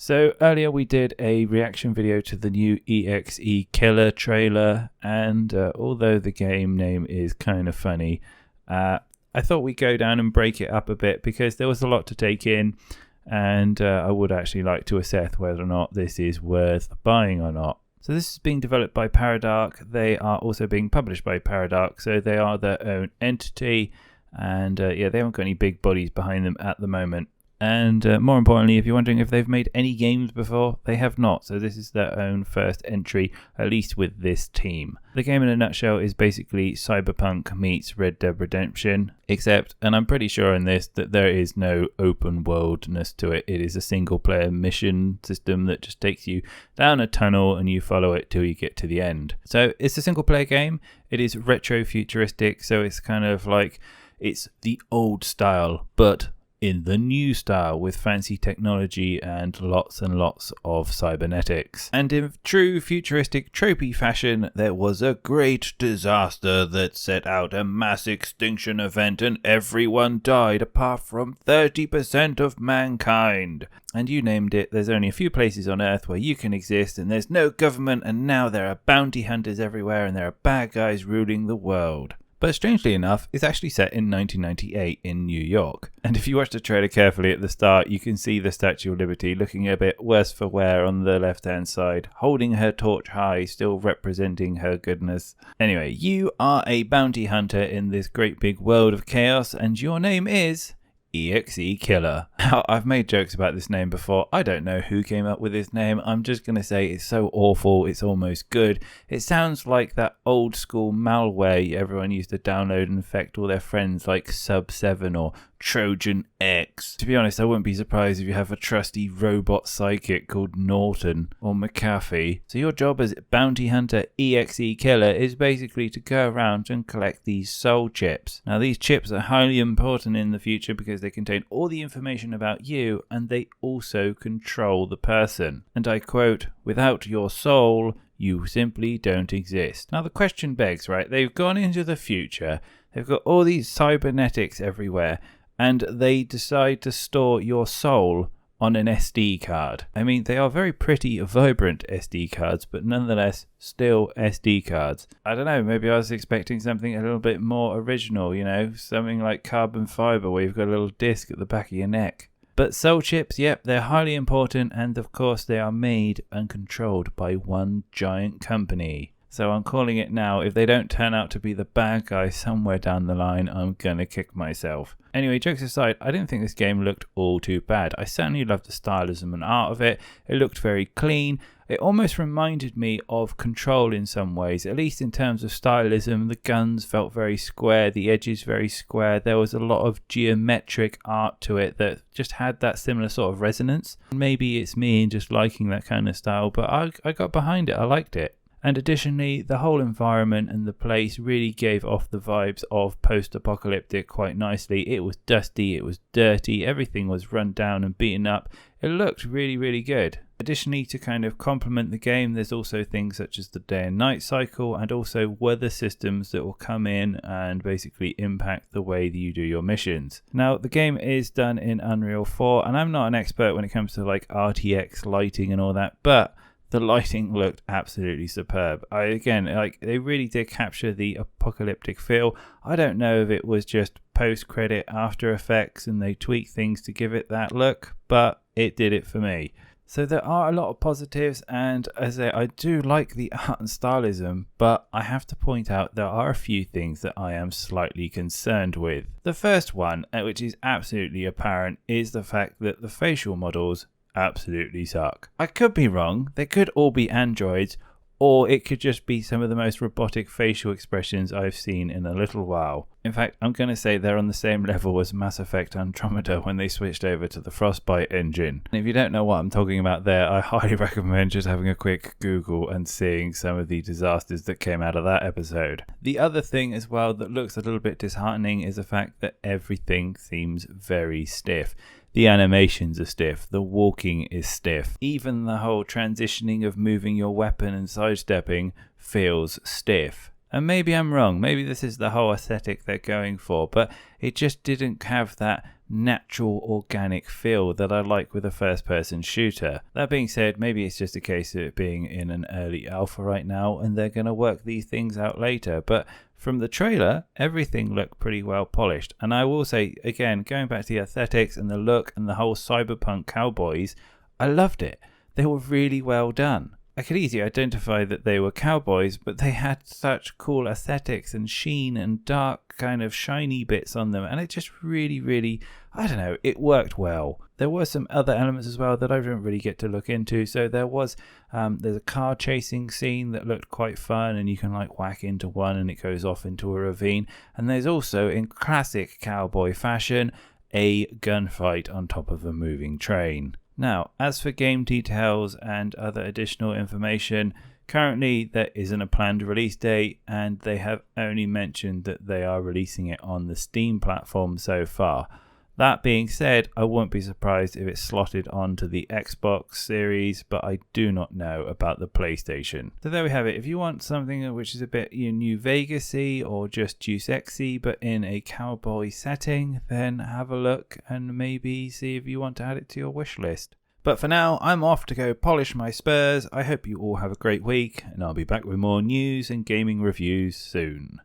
So earlier we did a reaction video to the new EXEKiller trailer, and although the game name is kind of funny, I thought we'd go down and break it up a bit because there was a lot to take in, and I would actually like to assess whether or not this is worth buying or not. So this is being developed by Paradark. They are also being published by Paradark, so they are their own entity, and they haven't got any big bodies behind them at the moment. And more importantly, if you're wondering if they've made any games before, they have not. So this is their own first entry, at least with this team. The game in a nutshell is basically Cyberpunk meets Red Dead Redemption, except, and I'm pretty sure in this, that there is no open worldness to it. It is a single player mission system that just takes you down a tunnel and you follow it till you get to the end. So it's a single player game. It is retro futuristic, so it's kind of like, it's the old style, but in the new style with fancy technology and lots of cybernetics. And in true futuristic tropey fashion, there was a great disaster that set out a mass extinction event and everyone died apart from 30% of mankind. And you named it, there's only a few places on Earth where you can exist and there's no government, and now there are bounty hunters everywhere and there are bad guys ruling the world. But strangely enough, it's actually set in 1998 in New York. And if you watch the trailer carefully at the start, you can see the Statue of Liberty looking a bit worse for wear on the left-hand side, holding her torch high, still representing her goodness. Anyway, you are a bounty hunter in this great big world of chaos, and your name is EXEKiller. Now, I've made jokes about this name before. I don't know who came up with this name. I'm just going to say it's so awful, it's almost good. It sounds like that old school malware everyone used to download and infect all their friends, like Sub7 or Trojan X. To be honest, I wouldn't be surprised if you have a trusty robot psychic called Norton or McAfee. So your job as bounty hunter EXEKiller is basically to go around and collect these soul chips. Now these chips are highly important in the future because they contain all the information about you, and they also control the person. And I quote, "Without your soul, you simply don't exist." Now the question begs, right? They've gone into the future, they've got all these cybernetics everywhere, and they decide to store your soul on an SD card. I mean, they are very pretty, vibrant SD cards, but nonetheless, still SD cards. I don't know, maybe I was expecting something a little bit more original, something like carbon fiber where you've got a little disc at the back of your neck. But soul chips, yep, they're highly important, and of course they are made and controlled by one giant company. So I'm calling it now. If they don't turn out to be the bad guy somewhere down the line, I'm gonna kick myself. Anyway, jokes aside, I didn't think this game looked all too bad. I certainly loved the stylism and art of it. It looked very clean. It almost reminded me of Control in some ways, at least in terms of stylism. The guns felt very square, the edges very square. There was a lot of geometric art to it that just had that similar sort of resonance. Maybe it's me just liking that kind of style, but I got behind it. I liked it. And additionally, the whole environment and the place really gave off the vibes of post-apocalyptic quite nicely. It was dusty, it was dirty, everything was run down and beaten up. It looked really, really good. Additionally, to kind of complement the game, there's also things such as the day and night cycle and also weather systems that will come in and basically impact the way that you do your missions. Now, the game is done in Unreal 4, and I'm not an expert when it comes to like RTX lighting and all that, but the lighting looked absolutely superb. They really did capture the apocalyptic feel. I don't know if it was just post-credit After Effects and they tweaked things to give it that look, but it did it for me. So there are a lot of positives, and as I do like the art and stylism, but I have to point out there are a few things that I am slightly concerned with. The first one, which is absolutely apparent, is the fact that the facial models absolutely suck. I could be wrong. They could all be androids, or it could just be some of the most robotic facial expressions I've seen in a little while. In fact, I'm going to say they're on the same level as Mass Effect Andromeda when they switched over to the Frostbite engine. And if you don't know what I'm talking about there, I highly recommend just having a quick Google and seeing some of the disasters that came out of that episode. The other thing as well that looks a little bit disheartening is the fact that everything seems very stiff. The animations are stiff, the walking is stiff, even the whole transitioning of moving your weapon and sidestepping feels stiff. And maybe I'm wrong, maybe this is the whole aesthetic they're going for, but it just didn't have that natural, organic feel that I like with a first-person shooter. That being said, maybe it's just a case of it being in an early alpha right now and they're going to work these things out later, but from the trailer, everything looked pretty well polished. And I will say, again, going back to the aesthetics and the look and the whole Cyberpunk Cowboys, I loved it. They were really well done. I could easily identify that they were cowboys, but they had such cool aesthetics and sheen and dark kind of shiny bits on them, and it just really, I don't know, it worked well. There were some other elements as well that I didn't really get to look into. So there was, there's a car chasing scene that looked quite fun, and you can like whack into one and it goes off into a ravine. And there's also, in classic cowboy fashion, a gunfight on top of a moving train. Now, as for game details and other additional information, currently there isn't a planned release date, and they have only mentioned that they are releasing it on the Steam platform so far. That being said, I won't be surprised if it's slotted onto the Xbox Series, but I do not know about the PlayStation. So there we have it. If you want something which is a bit New Vegas-y or just Deus Ex-y, but in a cowboy setting, then have a look and maybe see if you want to add it to your wish list. But for now, I'm off to go polish my spurs. I hope you all have a great week, and I'll be back with more news and gaming reviews soon.